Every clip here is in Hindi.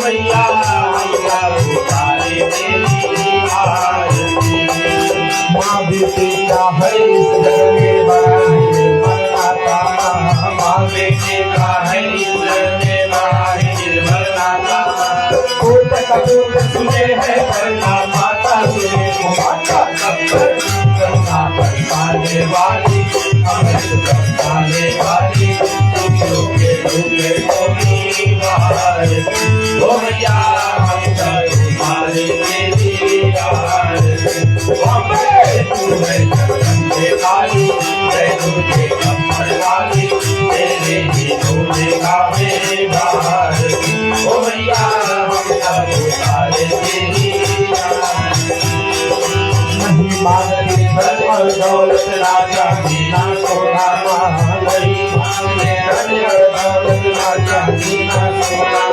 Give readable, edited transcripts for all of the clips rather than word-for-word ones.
मैया उतारे तेरी आरती। माँ बेटे का है इस घर में बड़ा निर्मलाता, माँ बेटे का है इस घर में बड़ा निर्मलाता। कोट कपूर सुने है करना माता सुने माता कब्र करना करने वाली अमृत करने वाली रुके रुके कोई बाहर ओ मैया हम तुम्हारे तेरी बॉम्बे तू है चंदे वाली जय तुझे कमर वाली तेरे ही होने का बाहर ओ मैया हम तुम्हारे तेरी नहीं मांगते धन और दौलत राजा दीना सोना नहीं मांगते धन और दौलत राजा दीना सोना।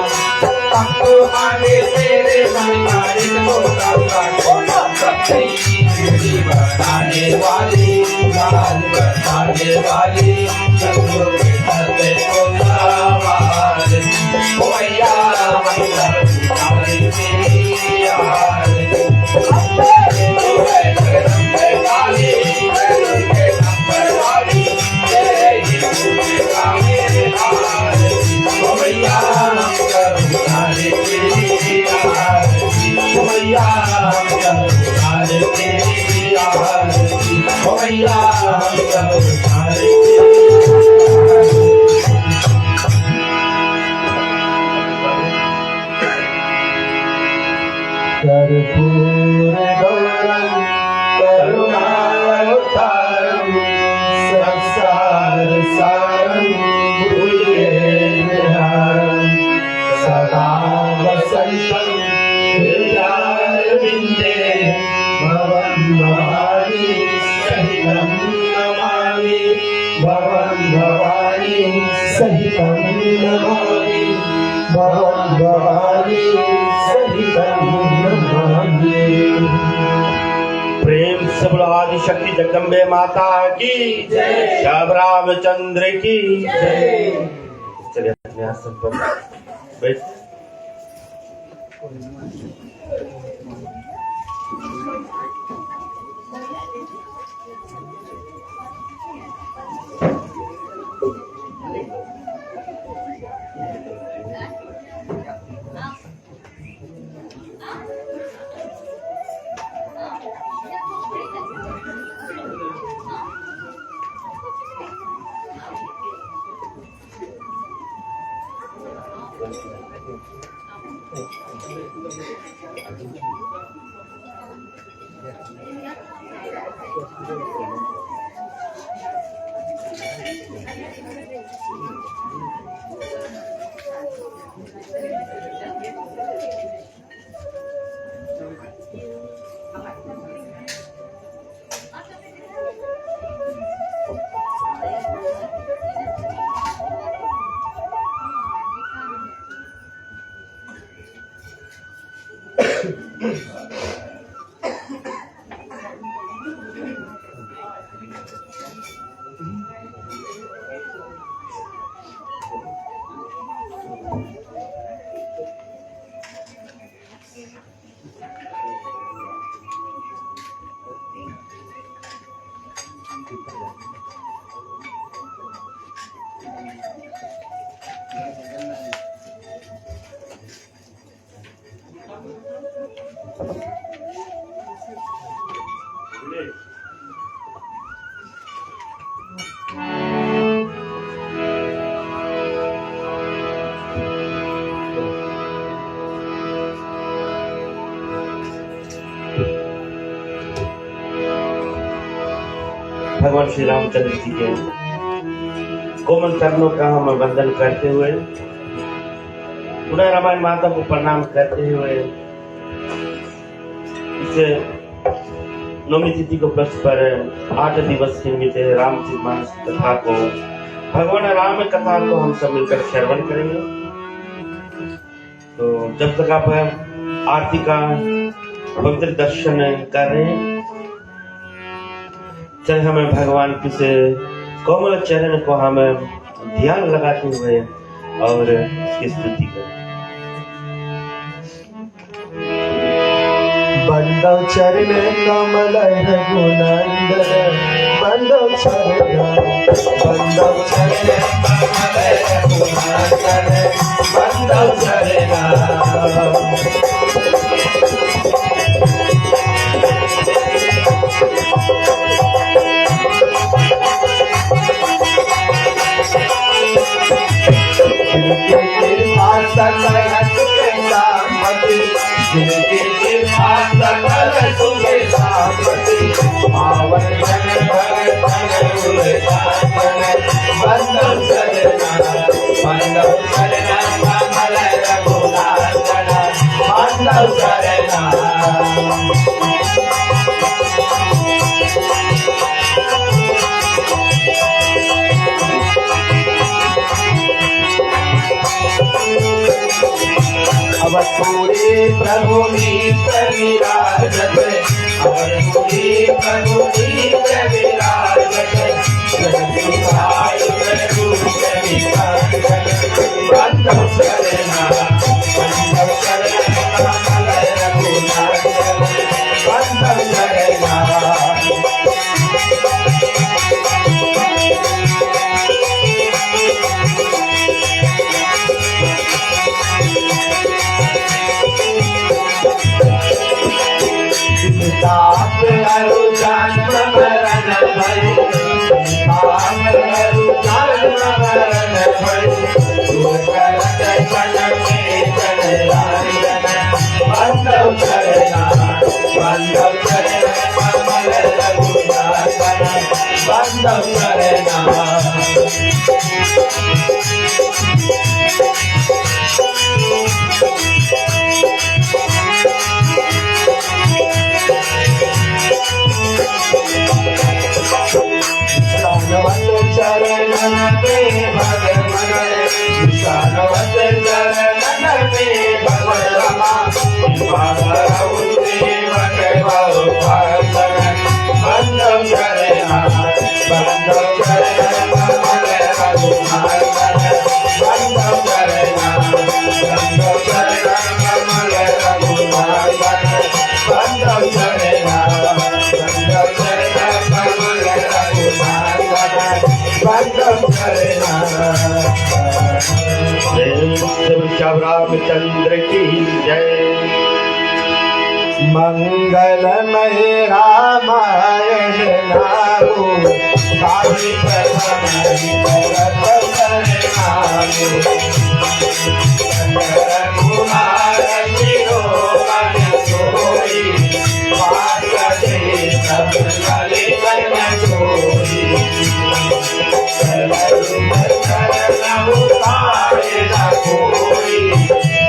हमको आगे तेरे मन का एक छोटा सा छोटा शक्ति बनाने वाली लाल बनाने वाली चंद्र के घर पे कोलावार ओ मैया मैया तुम्हारी तेरी आरती। कर्पूर गौरम करुणावतारम संसार सारम भूये विहारम सदा वसंतम हृदयारविंदे भवं भवानी सहितं नमामि भवं भवानी सहितं नमामि भवं भवानी सहितं नमामि। प्रेम से बोलो आदिशक्ति जगदम्बे माता की जय, श्याम रामचंद्र की जय। चलिए अपने आसन पर बैठ। भगवान श्री रामचंद्र जी के कोमल चरणों का हम वंदन करते हुए पुनः रामायण माता को प्रणाम करते हुए इस नवमी तिथि को पक्ष पर 8 दिवस के निमित्त रामचरितमानस कथा को भगवान राम कथा को हम सब मिलकर श्रवण करेंगे। तो जब तक आप आरती का पवित्र दर्शन कर रहे हैं, चले हमें भगवान के से कोमल चरण को हम ध्यान लगाते हुए और इसकी स्तुति करें। बंदव चरण कमल रघुनंदन बंदव चरण बंदव चरण कमल रघुनंदन बंदव चरण अवतूरे प्रभु नीत विराजत अवतूरे प्रभु नीत विराजत जगदुधाय प्रभु बंदव शरणा बंदव शरणा कमल रघुनाथन बंदव शरणा ताप अरु जन्म मरण भय ताप अरु जन्म मरण भय दूर करत जन में जन राजन बंदव शरणा बंदव शरण कमल रघुनाथन बंदव शरणा चरणन में भगवान विशालवत चरणन में भगवान बंदव शरणा बंदव शरण कमल रघुनाथन बंदव शरणा बंदव शरण कमल रघुनाथन बंदव शरणा बंदव शरण कमल रघुनाथन बंदव शरणा श्याम रामचंद्र की जय। मंगलमय रामायण नामो ताहि प्रथम भरत शरणागो कुमार शिरोमणि सोई पार्वती सब ललित सोई शरण उतारे न कोई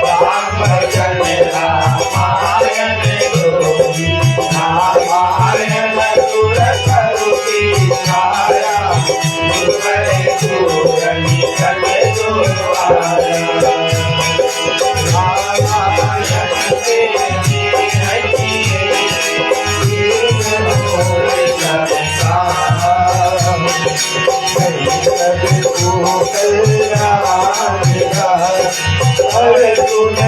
राम भजन रामायण रामायण सुर करुणी छाया गुरुवरे सूरनि कट दुर्वारा रामायण से अरे तूने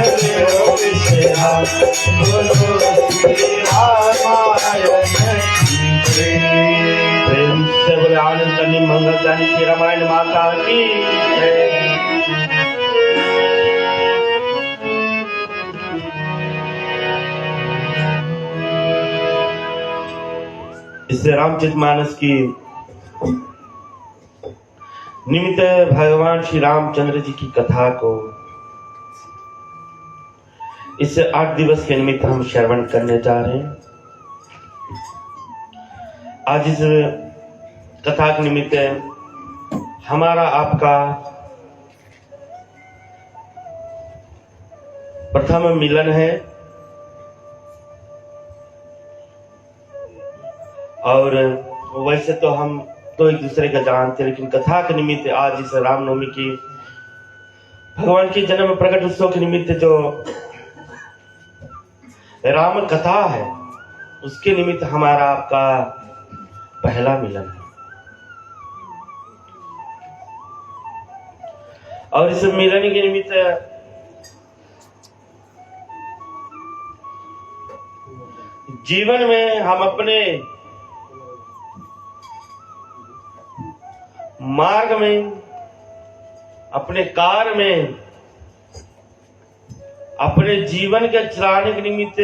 प्रेम से बोले आनंद करनी मंगल जानी श्री रामायण माता की जय। इससे रामचरितमानस की निमित्त भगवान श्री रामचंद्र जी की कथा को इस 8 दिवस के निमित्त हम श्रवण करने जा रहे हैं। आज इस कथा के निमित्त हमारा आपका प्रथम मिलन है और वैसे तो हम तो एक दूसरे का जानते, लेकिन कथा के निमित्त आज इस रामनवमी की भगवान की जन्म प्रकट उत्सव के निमित्त जो राम कथा है उसके निमित्त हमारा आपका पहला मिलन है। और इस मिलन के निमित्त जीवन में हम अपने मार्ग में, अपने कार्य में, अपने जीवन के चलाने के निमित्त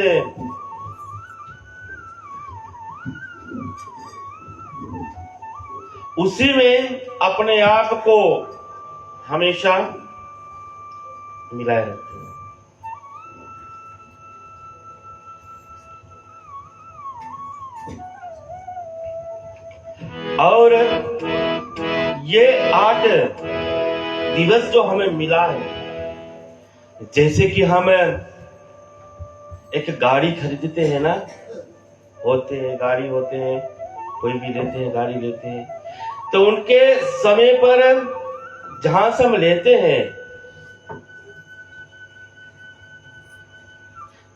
उसी में अपने आप को हमेशा मिलाए रखते हैं। और ये 8 दिवस जो हमें मिला है, जैसे कि हम एक गाड़ी खरीदते हैं ना, होते हैं गाड़ी, होते हैं कोई भी लेते हैं गाड़ी लेते हैं, तो उनके समय पर जहां से हम लेते हैं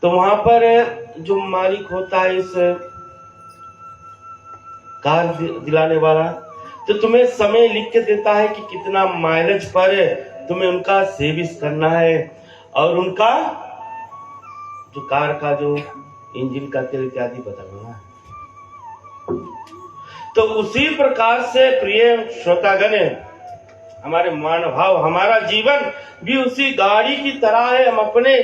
तो वहां पर जो मालिक होता है इस कार दिलाने वाला, तो तुम्हें समय लिख के देता है कि कितना माइलेज पर तुम्हें उनका सर्विस करना है और उनका जो कार का जो इंजन का तेल इत्यादि बदलना है। तो उसी प्रकार से प्रिय श्रोतागण, हमारे मानव, हमारा जीवन भी उसी गाड़ी की तरह है। हम अपने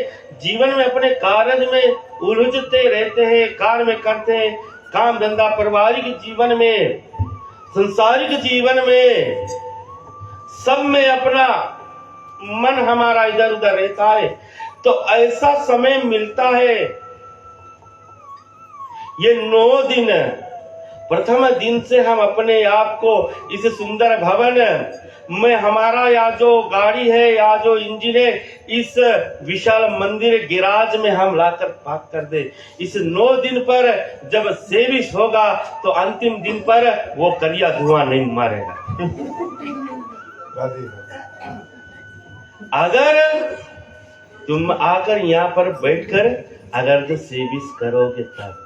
जीवन में, अपने कार्य में उलझते रहते हैं, कार्य में करते हैं, काम धंधा, पारिवारिक जीवन में, संसारिक जीवन में, सब में अपना मन हमारा इधर उधर रहता है। तो ऐसा समय मिलता है, ये 9 दिन, प्रथम दिन से हम अपने आप को इस सुंदर भवन में, हमारा या जो गाड़ी है या जो इंजन है, इस विशाल मंदिर गिराज में हम लाकर पार्क कर दे। इस 9 दिन पर जब सर्विस होगा तो अंतिम दिन पर वो करिया धुआं नहीं मारेगा। अगर तुम आकर यहाँ पर बैठकर अगर जो सर्विस करोगे तब,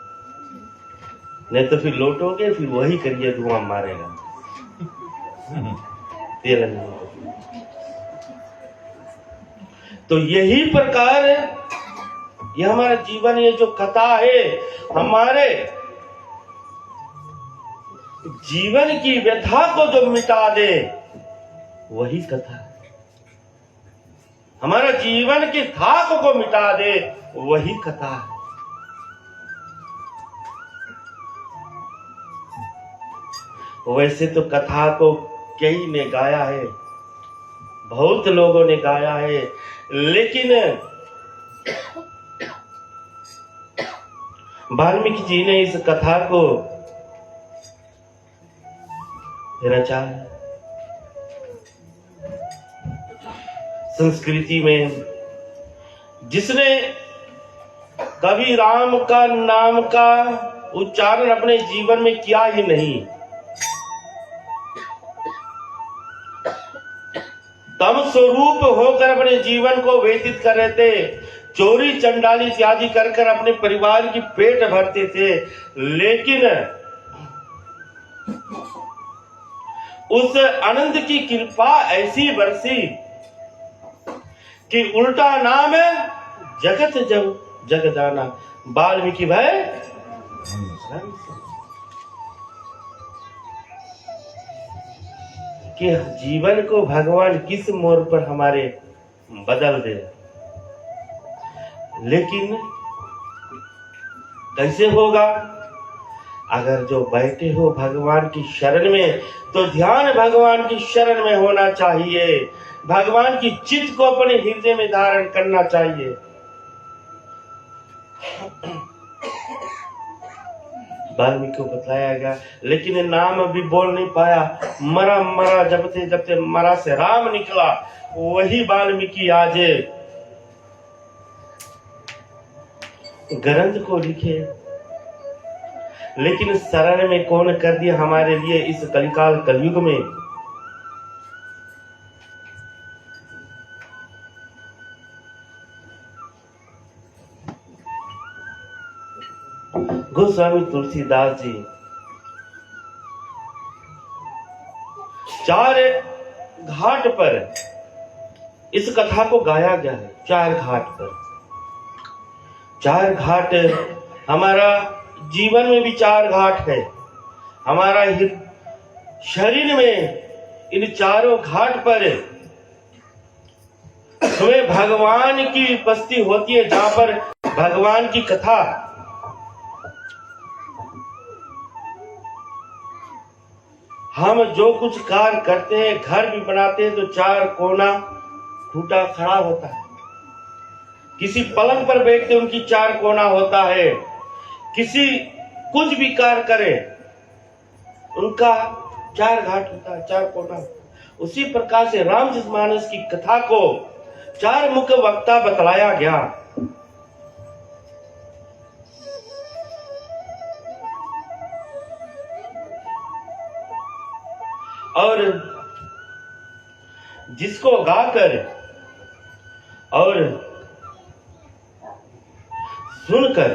नहीं तो फिर लौटोगे, फिर वही करिए धुआं मारेगा, तेल नहीं। तो यही प्रकार ये हमारा जीवन, ये जो कथा है, हमारे जीवन की व्यथा को जो मिटा दे वही कथा है। हमारा जीवन की थाक को मिटा दे वही कथा है। वैसे तो कथा को कई ने गाया है, बहुत लोगों ने गाया है, लेकिन वाल्मीकि जी ने इस कथा को रचा है। संस्कृति में जिसने कभी राम का नाम का उच्चारण अपने जीवन में किया ही नहीं, तम स्वरूप होकर अपने जीवन को व्यतीत कर रहे थे, चोरी चंडाली इत्यादि कर कर अपने परिवार की पेट भरते थे, लेकिन उस आनंद की कृपा ऐसी बरसी कि उल्टा नाम जगत जगदाना वाल्मीकि भाई। कि जीवन को भगवान किस मोड़ पर हमारे बदल दे, लेकिन कैसे होगा? अगर जो बैठे हो भगवान की शरण में, तो ध्यान भगवान की शरण में होना चाहिए, भगवान की चित्त को अपने हृदय में धारण करना चाहिए। वाल्मीकि को बतलाया गया, लेकिन नाम भी बोल नहीं पाया, मरा मरा जबते जबते मरा से राम निकला। वही वाल्मीकि आज ग्रंथ को लिखे, लेकिन शरण में कौन कर दिया हमारे लिए इस कलिकाल कलयुग में? गोस्वामी तुलसीदास जी 4 घाट पर इस कथा को गाया गया है। 4 घाट पर, 4 घाट हमारा जीवन में भी 4 घाट है। हमारा शरीर में इन चारों घाट पर तुम्हें भगवान की उपस्थिति होती है, जहां पर भगवान की कथा, हम जो कुछ कार्य करते हैं, घर भी बनाते हैं तो 4 कोना टूटा खड़ा होता है। किसी पलंग पर बैठते उनकी 4 कोना होता है। किसी कुछ भी कार्य करे उनका 4 घाट होता है, 4 कोना। उसी प्रकार से रामचरितमानस की कथा को 4 मुख्य वक्ता बतलाया गया। और जिसको गाकर और सुनकर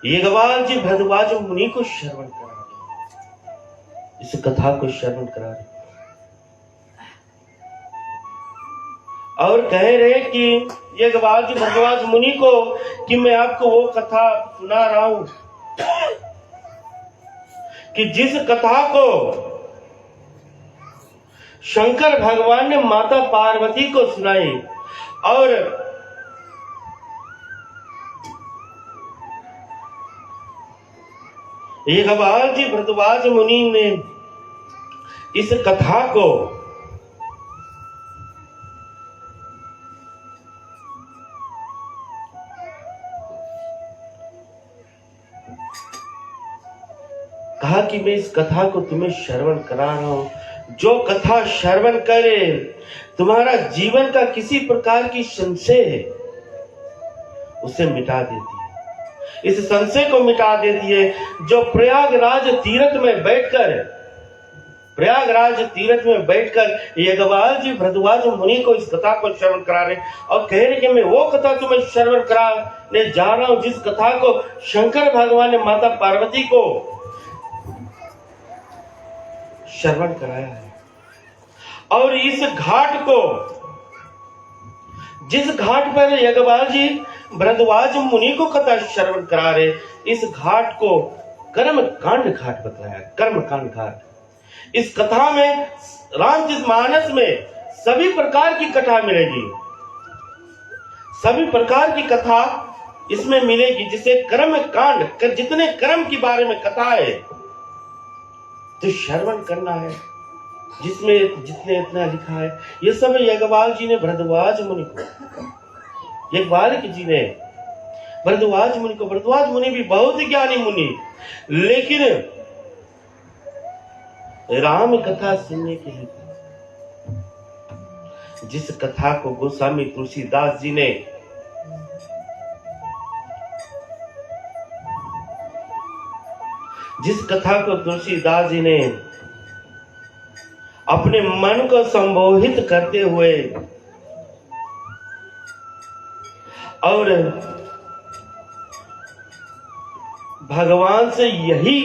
यज्ञवाल जी भरद्वाज मुनि को श्रवण करा रहे, इस कथा को श्रवण करा रहे और कह रहे कि यज्ञवाल जी भरद्वाज मुनि को कि मैं आपको वो कथा सुना रहा हूं कि जिस कथा को शंकर भगवान ने माता पार्वती को सुनाई और यज्ञवाल जी भरद्वाज मुनि ने इस कथा को कहा कि मैं इस कथा को तुम्हें श्रवण करा रहा हूं। जो कथा श्रवण करे तुम्हारा जीवन का किसी प्रकार की संशय है उसे मिटा देती है, इस संशय को मिटा देती है। जो प्रयागराज तीर्थ में बैठकर यज्ञवाल जी भरद्वाज मुनि को इस कथा को श्रवण करा रहे और कह रहे कि मैं वो कथा तुम्हें श्रवण कराने जा रहा हूं जिस कथा को शंकर भगवान ने माता पार्वती को श्रवण कराया है। और इस घाट को, जिस घाट पर यज्ञवाल जी भरद्वाज मुनि को कथा श्रवण करा रहे, इस घाट को कर्मकांड घाट बताया। कर्मकांड घाट, इस कथा में रामचरितमानस में सभी प्रकार की कथा मिलेगी, सभी प्रकार की कथा इसमें मिलेगी। जिसे कर्म कांड, जितने कर्म के बारे में कथा है तो श्रवण करना है, जिसमें जितने इतना लिखा है ये सब यज्ञवाल जी ने भरद्वाज मुनि को, यज्ञवाल जी ने भरद्वाज मुनि को, भरद्वाज मुनि भी बहुत ज्ञानी मुनि, लेकिन राम कथा सुनने के लिए जिस कथा को गोस्वामी तुलसीदास जी ने तुलसीदास जी ने अपने मन को संबोधित करते हुए और भगवान से यही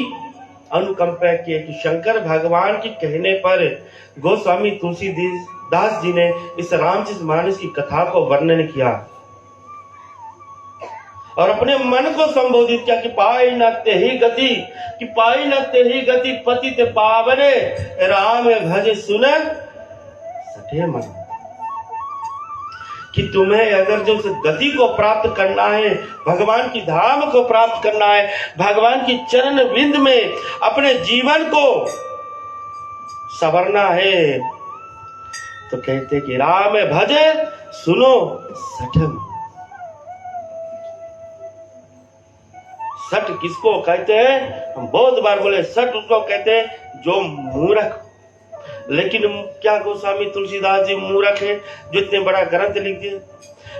अनुकंपा किए कि शंकर भगवान के कहने पर गोस्वामी तुलसीदास जी ने इस रामचरितमानस की कथा को वर्णन किया और अपने मन को संबोधित किया कि पाई न तेहि गति पतित पावने राम भज सुन सठे मन। कि तुम्हें अगर जो उस गति को प्राप्त करना है, भगवान की धाम को प्राप्त करना है, भगवान की चरण बिंद में अपने जीवन को संवरना है, तो कहते कि राम भजे सुनो सठम। सठ किसको कहते हैं? हम बहुत बार बोले सठ उसको कहते हैं जो मूर्ख। लेकिन क्या गोस्वामी तुलसीदास जी मूर्ख है जो इतने बड़ा ग्रंथ लिख दिए,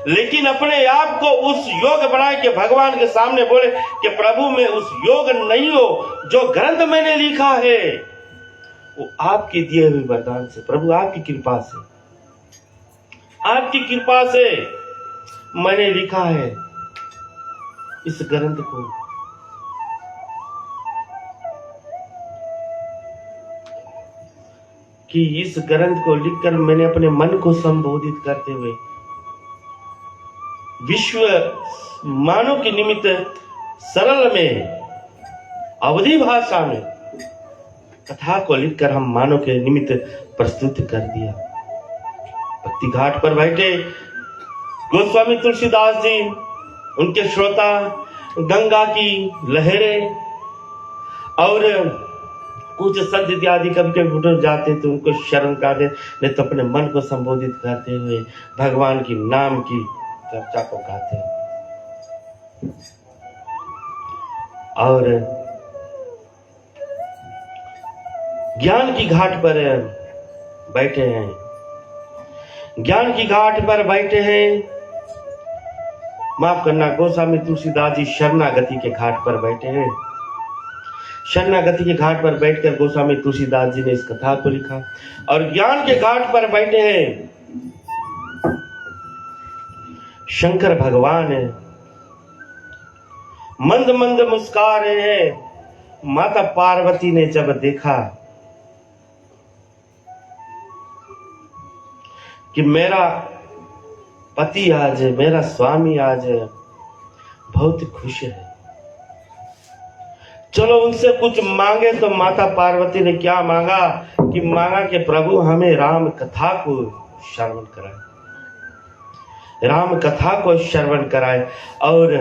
लेकिन अपने आप को उस योग बनाए कि भगवान के सामने बोले कि प्रभु में उस योग नहीं हो, जो ग्रंथ मैंने लिखा है वो आपके दिए हुए वरदान से, प्रभु आपकी कृपा से मैंने लिखा है इस ग्रंथ को। कि इस ग्रंथ को लिखकर मैंने अपने मन को संबोधित करते हुए विश्व मानव के निमित्त सरल में अवधि भाषा में कथा को लिखकर हम मानव के निमित्त प्रस्तुत कर दिया। भक्ति घाट पर बैठे गोस्वामी तुलसीदास जी, उनके श्रोता, गंगा की लहरें और कुछ संत इत्यादि कभी कभी उठ जाते तो उनको शरण करते, नहीं तो अपने मन को संबोधित करते हुए भगवान की नाम की चर्चा को गाते। और ज्ञान की घाट पर बैठे हैं, ज्ञान की घाट पर बैठे हैं, माफ करना, गोस्वामी तुलसीदास जी शरणागति के घाट पर बैठे हैं। शरणागति के घाट पर बैठकर गोस्वामी तुलसीदास जी ने इस कथा को लिखा। और ज्ञान के घाट पर बैठे हैं शंकर भगवान है, मंद मंद मुस्का रहे हैं। माता पार्वती ने जब देखा कि मेरा पति आज, मेरा स्वामी आज बहुत खुश है, चलो उनसे कुछ मांगे, तो माता पार्वती ने क्या मांगा कि मांगा कि प्रभु हमें राम कथा को श्रवण कराए, राम कथा को श्रवण कराए। और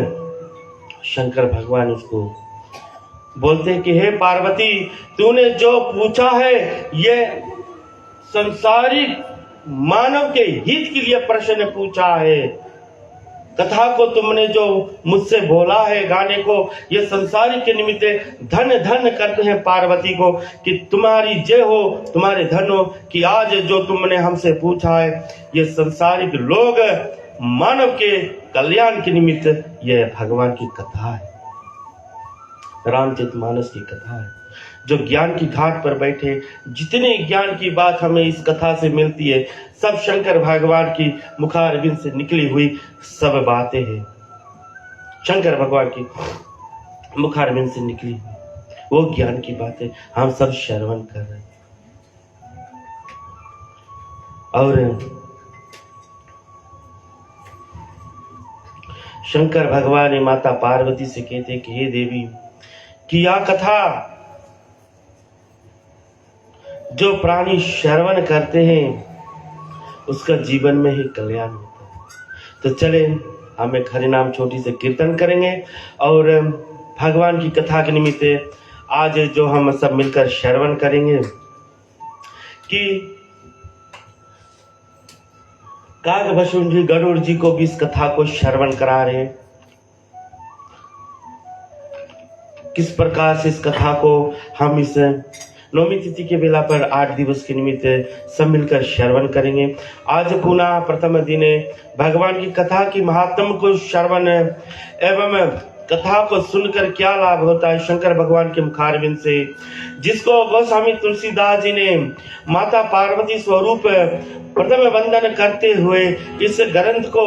शंकर भगवान उसको बोलते कि हे पार्वती, तूने जो पूछा है ये संसारिक मानव के हित के लिए प्रश्न पूछा है। कथा को तुमने जो मुझसे बोला है गाने को, ये संसारिक के निमित्त धन धन करते हैं पार्वती को कि तुम्हारी जय हो, तुम्हारे धन हो, कि आज जो तुमने हमसे पूछा है ये संसारिक लोग मानव के कल्याण के निमित्त यह भगवान की कथा है, रामचरितमानस की कथा है। जो ज्ञान की घाट पर बैठे, जितने ज्ञान की बात हमें इस कथा से मिलती है, सब शंकर भगवान की मुखारविंद से निकली हुई सब बातें हैं। शंकर भगवान की मुखारविंद से निकली हुई वो ज्ञान की बातें हम सब श्रवण कर रहे हैं। और शंकर भगवान माता पार्वती से कहते कि हे देवी, कि यह कथा जो प्राणी श्रवण करते हैं उसका जीवन में ही कल्याण होता है। तो चले हम एक हरि नाम छोटी से कीर्तन करेंगे और भगवान की कथा के निमित्त आज जो हम सब मिलकर श्रवण करेंगे कि कागभूषण जी गरुड़ जी को भी इस कथा को श्रवण करा रहे हैं। किस प्रकार से इस कथा को हम इस नौमी तिथि के बेला पर 8 दिवस के निमित्त सब मिलकर श्रवण करेंगे। आज पुनः प्रथम दिन भगवान की कथा की महात्म को श्रवण एवं कथा को सुनकर क्या लाभ होता है शंकर भगवान के मुखारविंद से, जिसको गोस्वामी तुलसीदास जी ने माता पार्वती स्वरूप प्रथम वंदन करते हुए इस ग्रंथ को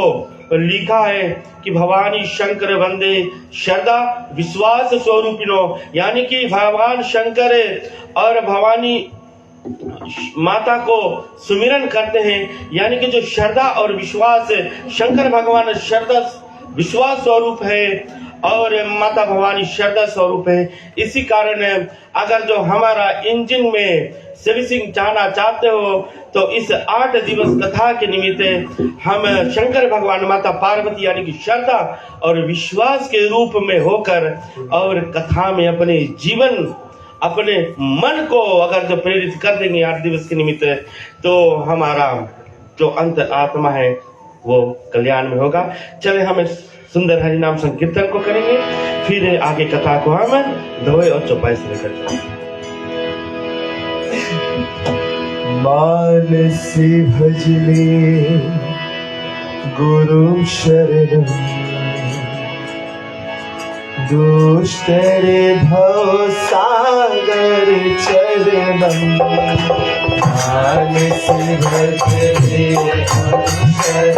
लिखा है कि भवानी शंकर वंदे श्रद्धा विश्वास स्वरूपिनो, यानी कि भगवान शंकर और भवानी माता को सुमिरन करते हैं, यानी कि जो श्रद्धा और विश्वास, शंकर भगवान श्रद्धा विश्वास स्वरूप है और माता भवानी श्रद्धा स्वरूप है। इसी कारण अगर जो हमारा इंजन में सर्विसिंग चाहना चाहते हो तो इस 8 दिवस कथा के निमित्त हम शंकर भगवान माता पार्वती यानी कि श्रद्धा और विश्वास के रूप में होकर और कथा में अपने जीवन, अपने मन को अगर जो प्रेरित कर देंगे 8 दिवस के निमित्त, तो हमारा जो अंत आत्मा है वो कल्याण में होगा। चले हम सुंदर हरि नाम संकीर्तन को करेंगे, फिर आगे कथा को हम धोए और चौपाई से लेकर चलेंगे। मानसी भजले गुरु शरण, दुष्टर भव सागर चरणम। मानसी भजले गुरु शरण,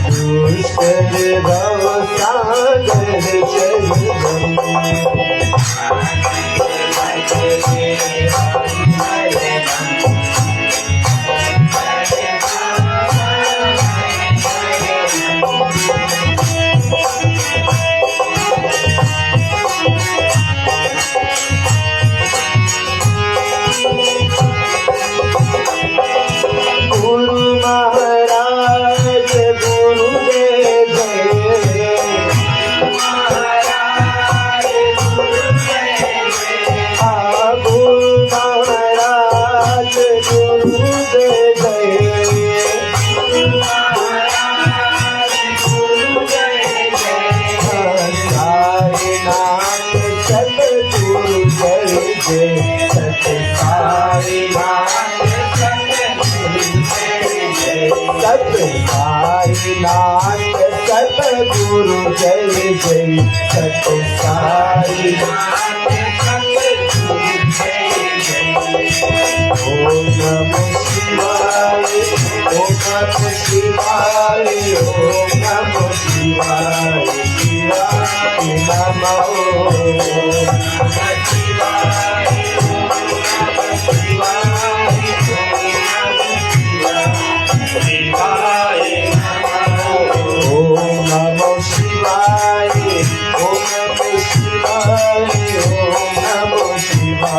दुष्कर भव सागर चरणम। सत्य साईनाथ सतगुरु जय जय सत्य साईनाथ सतगुरु जय जय ओम नमो शिवाय ओम नमो शिवाय ओम नमो शिवाय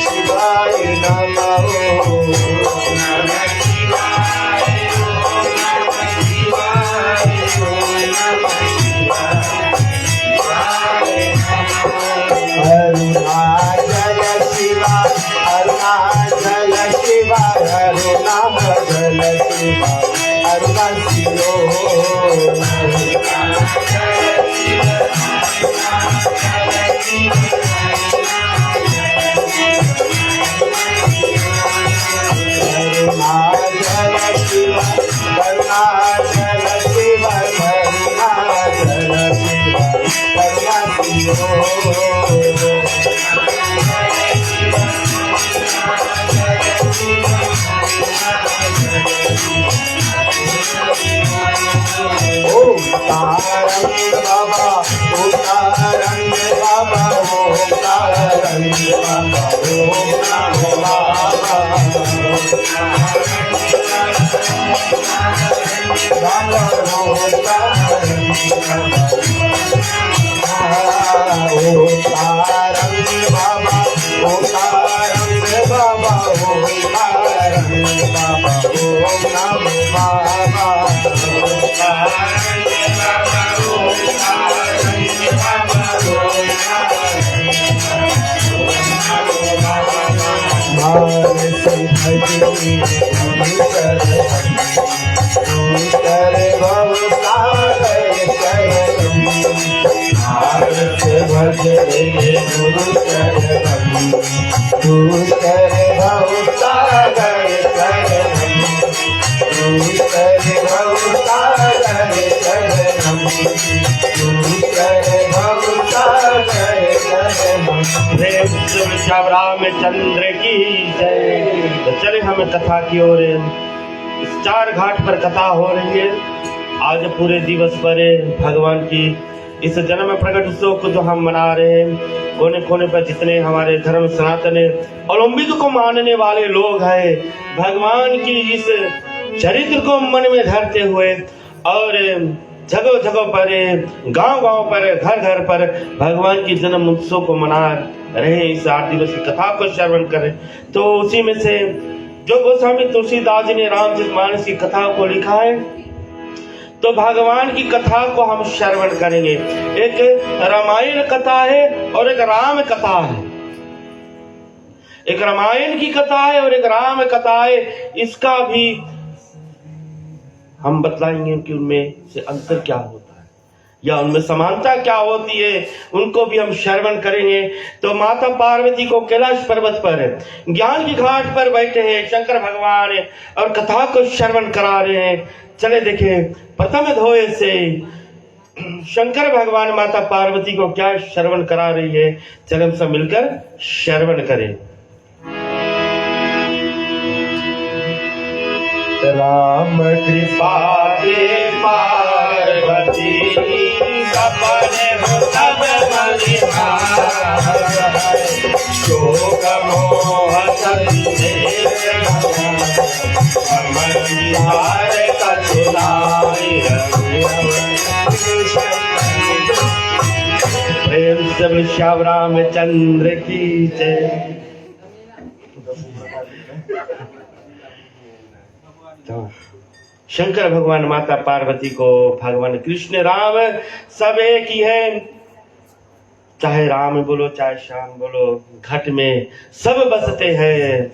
शिवाय नमो रामचंद्र की जय। तो चले हमें कथा की ओर। इस 4 घाट पर कथा हो रही है। आज पूरे दिवस पर भगवान की इस जन्म प्रकट उत्सव को जो हम मना रहे हैं, कोने कोने पर जितने हमारे धर्म सनातन अवलंबित को मानने वाले लोग हैं, भगवान की इस चरित्र को मन में धरते हुए और जगह जगह पर, गांव गांव पर, घर घर पर भगवान की जन्म उत्सव को मना रहे, इस 8 दिवस की कथा को श्रवण करें। तो उसी में से जो गोस्वामी तुलसीदास जी ने रामचरितमानस की कथा को लिखा है, तो भगवान की कथा को हम श्रवण करेंगे। एक रामायण कथा है और एक राम कथा है। एक रामायण की कथा है और एक राम कथा है। इसका भी हम बतलाएंगे कि उनमें से अंतर क्या होता है या उनमें समानता क्या होती है, उनको भी हम श्रवण करेंगे। तो माता पार्वती को कैलाश पर्वत पर ज्ञान की घाट पर बैठे हैं शंकर भगवान और कथा को श्रवण करा रहे हैं। चले देखें प्रथम अध्याय से शंकर भगवान माता पार्वती को क्या श्रवण करा रही है। चले हम सब मिलकर श्रवण करें। राम कृपा पार्वती सपने हो सब शोक मोह प्रेम से श्याम रामचंद्र की जय। शंकर भगवान माता पार्वती को भगवान कृष्ण राम सब एक ही है। चाहे राम बोलो चाहे श्याम बोलो, घट में सब बसते हैं।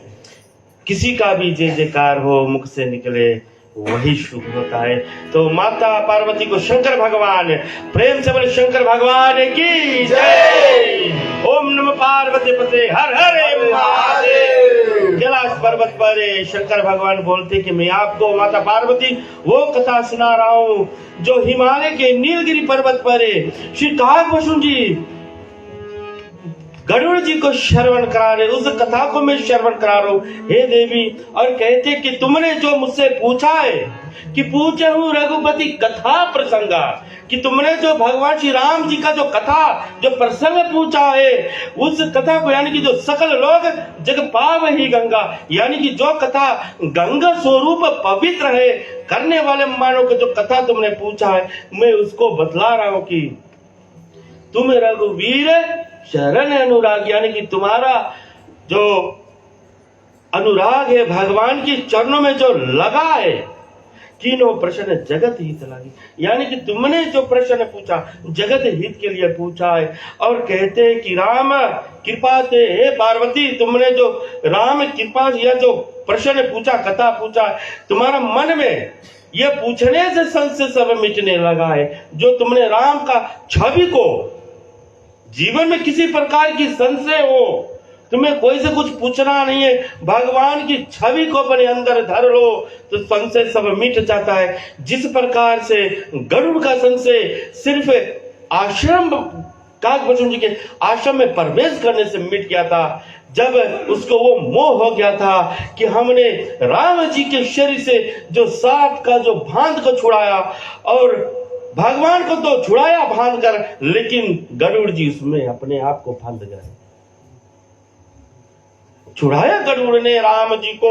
किसी का भी जय जयकार हो मुख से निकले वही शुभ होता है। तो माता पार्वती को शंकर भगवान, प्रेम से बोले शंकर भगवान की जय। ओम नमः पार्वती पते हर हर महादेव। कैलाश पर्वत पर शंकर भगवान बोलते कि मैं आपको माता पार्वती वो कथा सुना रहा हूँ जो हिमालय के नीलगिरी पर्वत पर श्री काकभस्म जी गरुड़ जी को श्रवण करा रहे, उस कथा को मैं श्रवण करा रहा हूँ हे देवी। और कहते कि तुमने जो मुझसे पूछा है कि पूछे हूँ रघुपति कथा प्रसंगा, कि तुमने जो भगवान श्री राम जी का जो कथा जो प्रसंग पूछा है उस कथा को, यानी कि जो सकल लोग जग पाव ही गंगा, यानी कि जो कथा गंगा स्वरूप पवित्र है करने वाले मानव को जो कथा तुमने पूछा है मैं उसको बतला रहा हूँ कि तुम रघुवीर शरण अनुराग, यानी कि तुम्हारा जो अनुराग है भगवान के चरणों में जो लगा है तीनों प्रश्न जगत हित लागी, यानी कि तुमने जो प्रश्न पूछा जगत हित के लिए पूछा है। और कहते हैं कि राम कृपा से हे पार्वती तुमने जो राम कृपा या जो प्रश्न पूछा कथा पूछा तुम्हारा मन में ये पूछने से संशय सब मिटने लगा है। जो तुमने राम का छवि को जीवन में किसी प्रकार की संशय हो, तुम्हें कोई से कुछ पूछना नहीं है, भगवान की छवि को अपने अंदर धर लो तो संशय सब मिट जाता है। जिस प्रकार से गरुड़ का संशय सिर्फ आश्रम काकभस्म जी के आश्रम में प्रवेश करने से मिट गया था, जब उसको वो मोह हो गया था कि हमने राम जी के शरीर से जो सांप का जो भांत को छुड़ाया और भगवान को तो छुड़ाया बांध कर, लेकिन गरुड़ जी उसमें अपने आप को फंद गए। छुड़ाया गरुड़ ने राम जी को,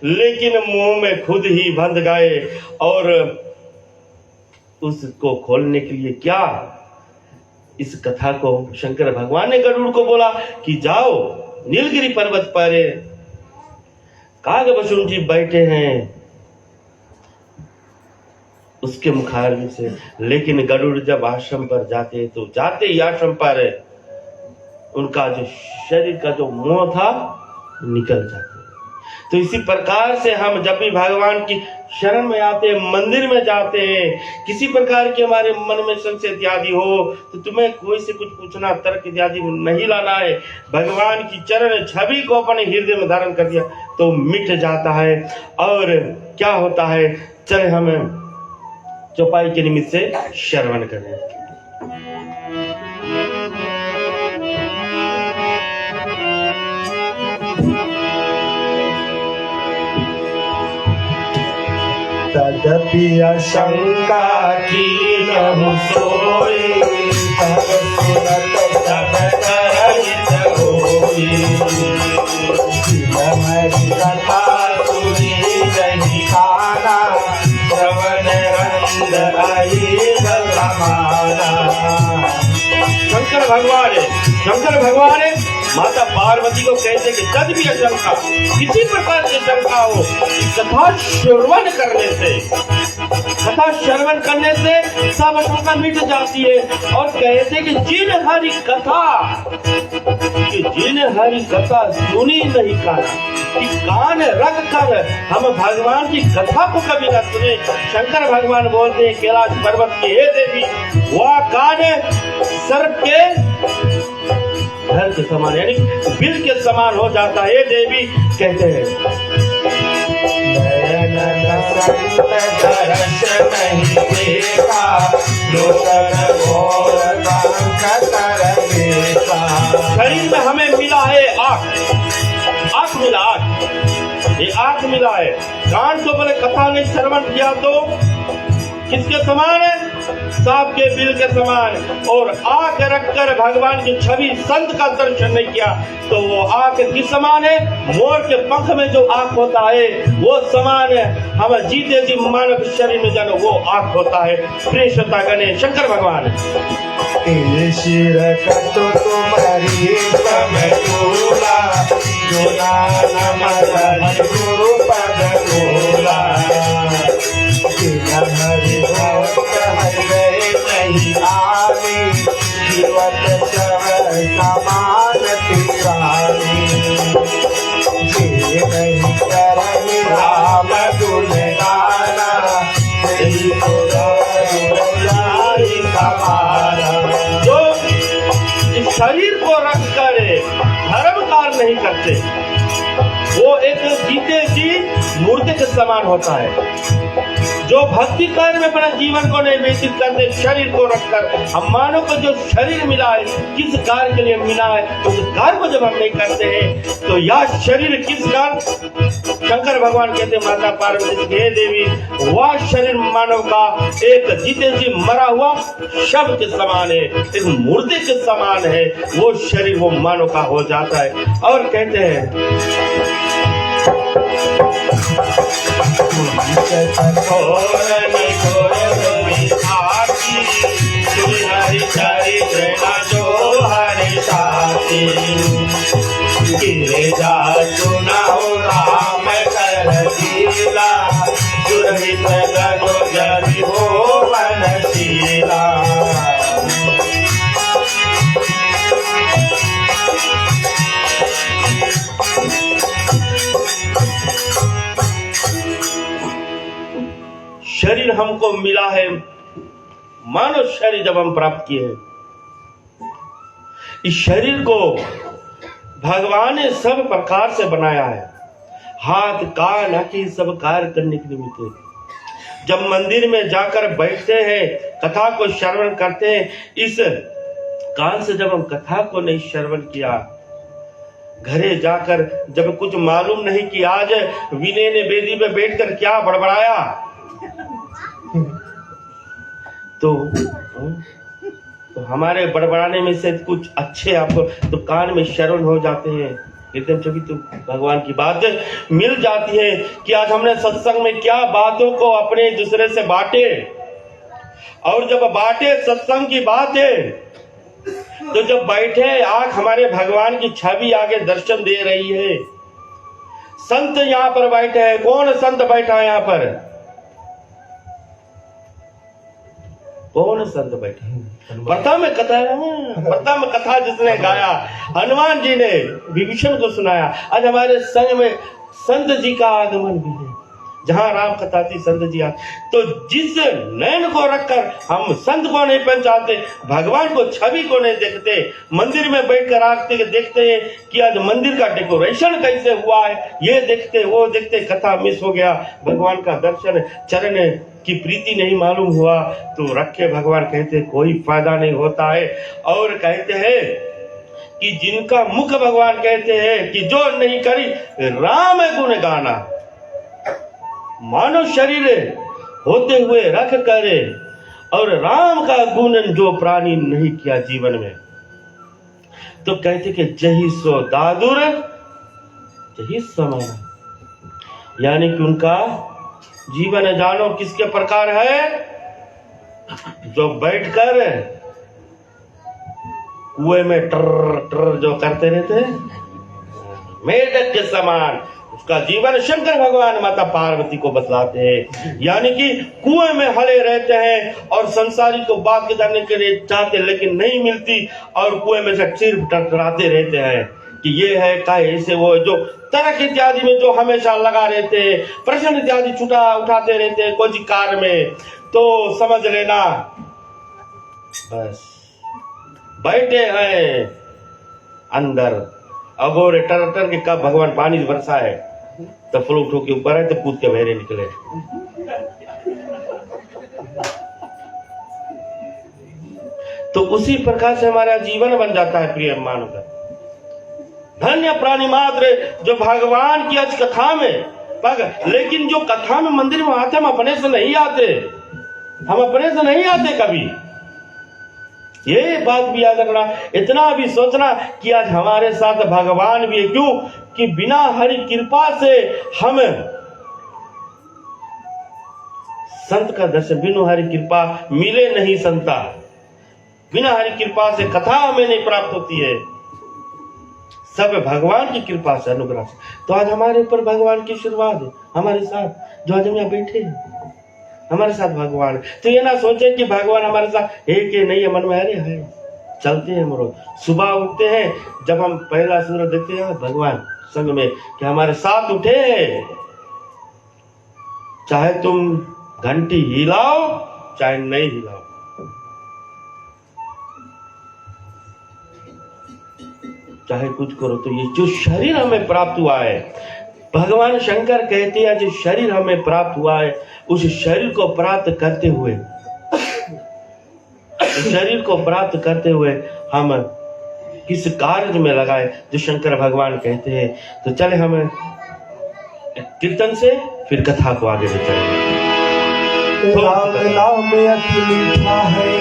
लेकिन मुंह में खुद ही बंध गए। और उसको खोलने के लिए क्या, इस कथा को शंकर भगवान ने गरुड़ को बोला कि जाओ नीलगिरी पर्वत पर काकभस्म जी बैठे हैं उसके मुखारविंद से। लेकिन गरुड़ जब आश्रम पर जाते तो जाते ही आश्रम पर उनका जो शरीर का जो मोह था निकल जाते। तो इसी प्रकार से हम जब भी भगवान की शरण में आते हैं, मंदिर में जाते हैं, किसी प्रकार के हमारे मन में संशय इत्यादि हो तो तुम्हें कोई से कुछ पूछना तर्क इत्यादि नहीं लाना है। भगवान की चरण छवि को अपने हृदय में धारण कर दिया तो मिट जाता है। और क्या होता है, चले हम चौपाई के निमित्त से श्रवण करें। तदपि शंका कीनहु सोई, तब सुनत सब करहित होई। हमारी कथा सुनी नहीं खाना, श्रवण रंग आई समाना। शंकर भगवान माता पार्वती को कहते कि जब भी शंका, किसी प्रकार की शंका हो, कथा श्रवण करने से सब शंका मिट जाती है। और कहते कि जिन हरि कथा सुनी नहीं काना, कि कान रख कर हम भगवान की कथा को कभी न सुने। शंकर भगवान बोलते हैं कैलाश पर्वत की हे देवी, वह कान सर्प के घर के समान, यानी बिल के समान हो जाता है देवी। कहते हैं शरीर में हमें मिला है आँख मिला, ये आँख मिला है। कान को बोले कथा ने श्रवण किया तो किसके समान है, सांप के बिल के समान। और आंख रखकर भगवान की छवि संत का दर्शन नहीं किया तो वो आंख किस समान है, मोर के पंख में जो आंख होता है वो समान है। हम जीते जी मानव शरीर में जानो वो आंख होता है। प्रिय श्रोता गणे, शंकर भगवान शिर कतो तुम्हारी समतोला, जो नाम गुरु पद बोला। हरि भक्त हृदय नहीं आवे, जीवन सब समान तिकावे। जे नहीं करहि राम गुण गाना, तेहि दुराई समाना। जो इस शरीर को रख कर धर्म कार्य नहीं करते, वो एक के समान होता है। जो भक्ति कार्य में अपना जीवन को नहीं व्यतीत करते, शरीर को रखकर, हम मानव को जो शरीर मिला है किस कार्य के लिए मिला है, उस कार्य को जब हम नहीं करते हैं तो यह शरीर किस कार्य, शंकर भगवान कहते माता पार्वती से, हे देवी वह शरीर मानव का एक जीते जी मरा हुआ शव के समान है, एक मूर्ति के समान है। वो शरीर वो मानव का हो जाता है। और कहते हैं हरि चरित्र जो हरि साथी, गिरिजा सुनाओ राम कर लीला, दुर्हित गो जरि हो बनशीला। शरीर हमको मिला है, मानव शरीर जब हम प्राप्त किए हैं, इस शरीर को भगवान ने सब प्रकार से बनाया है, हाथ कान आंखें सब कार्य करने के निमित्त। जब मंदिर में जाकर बैठते हैं, कथा को श्रवण करते हैं, इस कान से जब हम कथा को नहीं श्रवण किया, घरे जाकर जब कुछ मालूम नहीं कि आज विनय ने वेदी में बैठकर क्या बड़बड़ाया, तो हमारे बड़बड़ाने में से कुछ अच्छे आपको तो कान में श्रवण हो जाते हैं, एकदम चूंकि तो भगवान की बात मिल जाती है कि आज हमने सत्संग में क्या बातों को अपने दूसरे से बांटे। और जब बांटे सत्संग की बात है तो जब बैठे आंख हमारे भगवान की छवि आगे दर्शन दे रही है। संत यहाँ पर बैठे हैं, कौन संत बैठा है यहाँ पर, कौन संत बैठे? प्रथम कथा जिसने गाया हनुमान जी ने विभीषण को सुनाया। आज हमारे संग में संत जी का आगमन भी है, जहां राम कथा थी संत जी आते। तो जिस नयन को रखकर हम संत को नहीं पहचानते, भगवान को छवि को नहीं देखते, मंदिर में बैठकर आते देखते हैं कि आज मंदिर का डेकोरेशन कैसे हुआ है, ये देखते वो देखते, कथा मिस हो गया, भगवान का दर्शन चरण की प्रीति नहीं मालूम हुआ, तो रखे भगवान कहते कोई फायदा नहीं होता है। और कहते हैं कि जिनका मुख भगवान कहते हैं कि जो नहीं करी राम गुण गाना, मानव शरीर होते हुए रख करे और राम का गुणन जो प्राणी नहीं किया जीवन में, तो कहते कि जही सो दादुर जही समाना, यानी कि उनका जीवन जानो किसके प्रकार है, जो बैठकर कुएं में टर टर जो करते रहते मेढक के समान, उसका जीवन शंकर भगवान माता पार्वती को बतलाते हैं। यानी कि कुएं में हले रहते हैं और संसारी को बात जानने के लिए चाहते लेकिन नहीं मिलती, और कुएं में से सिर्फ टटराते रहते हैं कि ये है का ऐसे, वो जो तर्क इत्यादि में जो हमेशा लगा रहते हैं, प्रश्न इत्यादि उठाते रहते हैं कोई कार्य में, तो समझ लेना बस बैठे हैं अंदर अगोरे टर टर के। कब भगवान पानी बरसा है तो फ्लोट होके ऊपर है तो कूद के बहरे निकले। तो उसी प्रकार से हमारा जीवन बन जाता है प्रिय मानव का। धन्य प्राणी मात्र जो भगवान की आज कथा में लेकिन जो कथा में मंदिर में आते हम अपने से नहीं आते, हम अपने से नहीं आते कभी। ये बात भी याद रखना, इतना भी सोचना कि आज हमारे साथ भगवान भी है। क्यों कि बिना हरि कृपा से हम संत का दर्शन, बिना हरि कृपा मिले नहीं संता, बिना हरि कृपा से कथा हमें नहीं प्राप्त होती है, सब भगवान की कृपा से अनुग्रह से। तो आज हमारे ऊपर भगवान की आशीर्वाद है, हमारे साथ जो आज हम यहाँ बैठे हैं हमारे साथ भगवान। तो ये ना सोचे कि भगवान हमारे साथ है कि नहीं है, मन में अरे है, चलते हैं हम रोज। सुबह उठते हैं, जब हम पहला सूरज देखते हैं भगवान संग में कि हमारे साथ उठे, चाहे तुम घंटी हिलाओ चाहे नहीं हिलाओ, चाहे कुछ करो। तो ये जो शरीर हमें प्राप्त हुआ है, भगवान शंकर कहते हैं जो शरीर हमें प्राप्त हुआ है उस शरीर को प्राप्त करते हुए हम किस कार्य में लगाए जो शंकर भगवान कहते हैं। तो चले हम कीर्तन से फिर कथा को आगे ले चलेंगे। राम नाम अति मीठा है,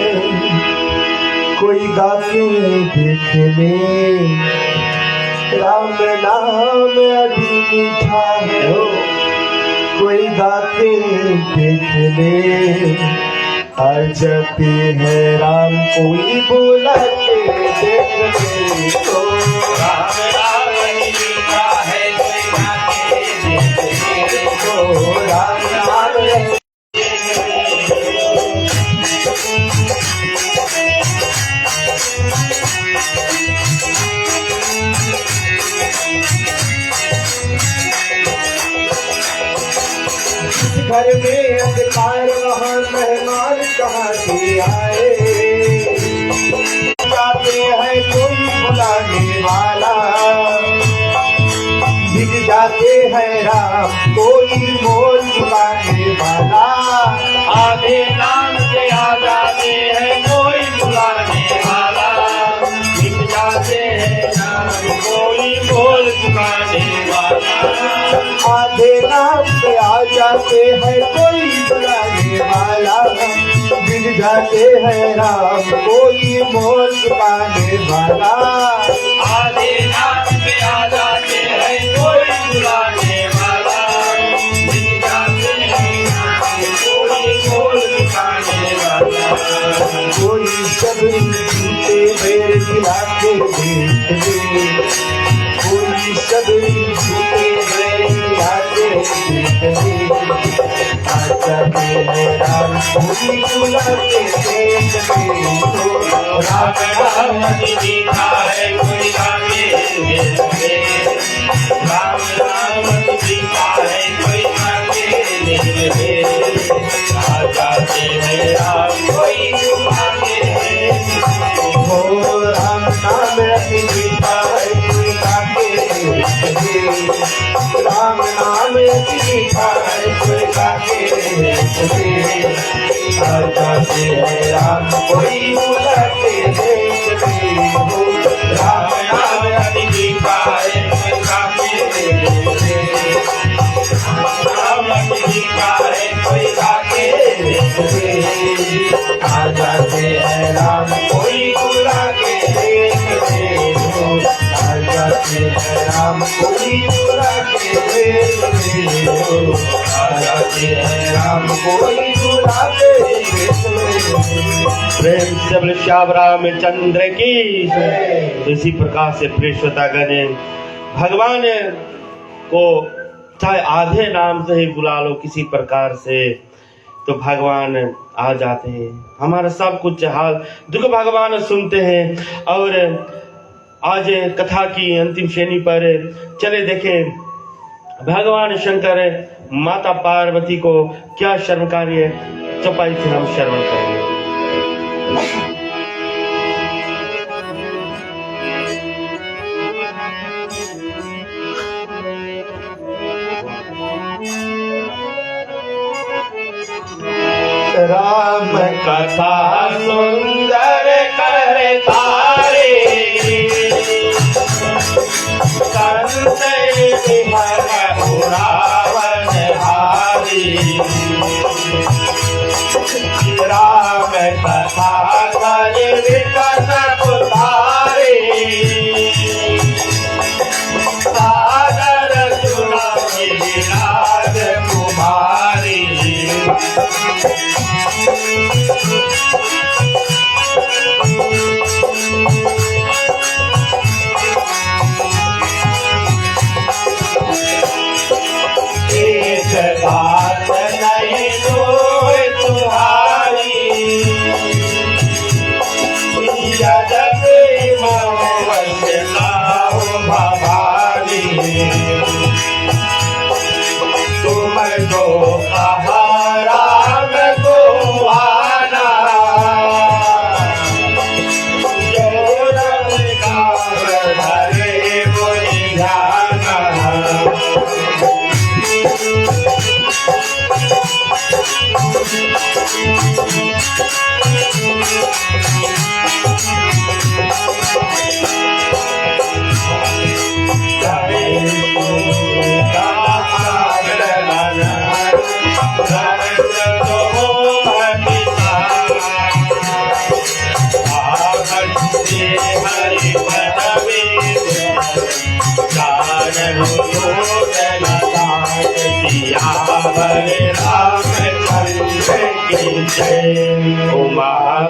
कोई गा के देख ले। राम नाम अति मीठा है, कोई गा के देख ले। हर जपे है राम कोई बुला के देख ले। तो राम नाम मीठा है, कोई गा के देख ले। तो राम नाम घर में अंधकार वहाँ मेहमान कहाँ से आए। जाते हैं कोई बुलाने वाला, दिख जाते हैं राम कोई मोल चुकाने वाला। आधे नाम से आ जाते हैं कोई बुलाने वाला, मिट जाते हैं नाम कोई बोल चुकाने वाला। आधे नाम पे आ जाते हैं कोई बुलाने वाला, मिल जाते हैं राम कोई मोल चुकाने वाला। आधे नाम पे आ जाते हैं कोई बुलाने वाला, मिट जाते हैं नाम कोई बोल चुकाने वाला। कोई सबरी झूठे बैर खिला के देख ले। कोई सबरी झूठे बैर खिला के देख ले। आजाते हैं राम कोई बुला के देख ले। तो राम नाम अति मीठा है, कोई गा के देख ले। राम नाम अति मीठा है, कोई गा के देख ले। आ जाते हैं राम कोई बुला के देख ले। हो राम नाम अति मीठा है, कोई गा के देख ले। राम नाम अति मीठा है, कोई गा के देख ले। आजाते हैं राम कोई बुला के देख ले। हो राम नाम अति मीठा है, कोई गा के देख ले। राम अति मीठा है, कोई गा के देख ले। आ जाते हैं राम कोई बुला के देख ले। हो आ जाते हैं राम कोई बुला के देख ले। हो आ जाते हैं राम कोई बुला के देख ले। प्रेम से बोले श्याम रामचंद्र की। तो इसी प्रकार से प्रिय श्रोतागण, भगवान को चाहे आधे नाम से ही बुला लो किसी प्रकार से, तो भगवान आ जाते हैं। हमारा सब कुछ हाल दुख भगवान सुनते हैं। और आज कथा की अंतिम श्रेणी पर चले देखें भगवान शंकर माता पार्वती को क्या शर्म कार्य चौपाई से हम श्रवण करेंगे। राम कथा सुंदर करता रे, संत विहर उड़ावन हारी। राम कथा कर विकट उतारे, सागर सुना विराज कुमारी।